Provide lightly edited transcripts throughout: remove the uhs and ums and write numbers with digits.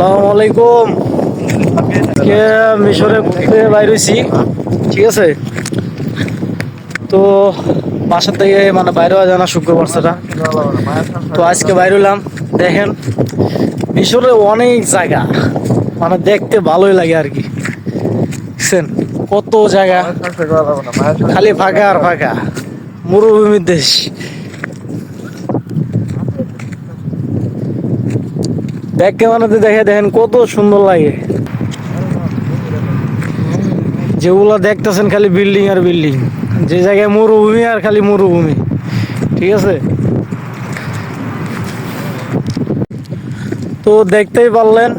আসসালামু আলাইকুম। কে মিশরে ঘুরতে বাইর হইছি, ঠিক আছে। তো বাসা থেকে মানে বাইরে হওয়া যায় না শুক্রবার ছাড়া। তো আজকে বাইর হইলাম। দেখেন মিশরে অনেক জায়গা, মানে দেখতে ভালোই লাগে আর কি। দেখছেন কত জায়গা, খালি ফাঁকা আর ফাঁকা, মরুভূমির দেশ। দেখতে বানাতে দেখে দেখেন কত সুন্দর লাগে। যেগুলো দেখতেছেন খালি বিল্ডিং আর বিল্ডিং, যে জায়গায় মরুভূমি আর খালি মরুভূমি, ঠিক আছে। তো দেখতেই পারলেন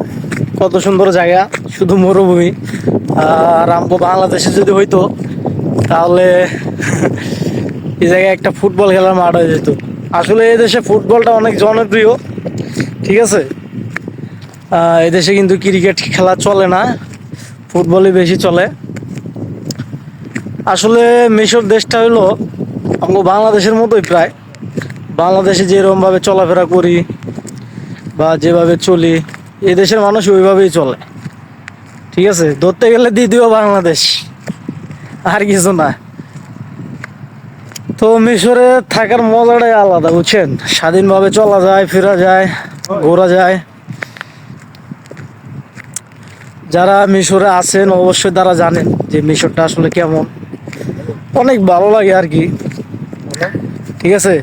কত সুন্দর জায়গা, শুধু মরুভূমি। আর আমগো বাংলাদেশে যদি হইতো তাহলে এই জায়গায় একটা ফুটবল খেলার মাঠ হয়ে যেত। আসলে এই দেশে ফুটবলটা অনেক জনপ্রিয়, ঠিক আছে। এই দেশে কিন্তু ক্রিকেট খেলা চলে না, ফুটবলই বেশি চলে। আসলে মিশর দেশটা হলো আমগো বাংলাদেশের মতোই প্রায়। বাংলাদেশে যেরকম ভাবে চলাফেরা করি বা যেভাবে চলি, এই দেশের মানুষ ওইভাবেই চলে, ঠিক আছে। ধরতে গেলে দ্বিতীয় বাংলাদেশ, আর কিছু না। তো মিশরে থাকার মজাটাই আলাদা, বুঝছেন। স্বাধীনভাবে চলা যায়, ফেরা যায়, ঘোরা যায়। যারা মিশরে আছেন অবশ্যই তারা জানেন যে মিশরটা আসলে কেমন। অনেক ভালো লাগে আর কি, ঠিক আছে।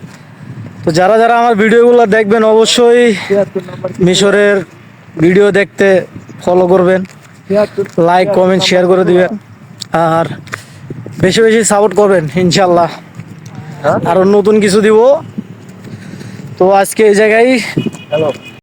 তো যারা যারা আমার ভিডিওগুলো দেখবেন অবশ্যই মিশরের ভিডিও দেখতে ফলো করবেন, লাইক কমেন্ট শেয়ার করে দিবেন, আর বেশি বেশি সাপোর্ট করবেন ইনশাল্লাহ। আরো নতুন কিছু দিব। তো আজকে এই জায়গায়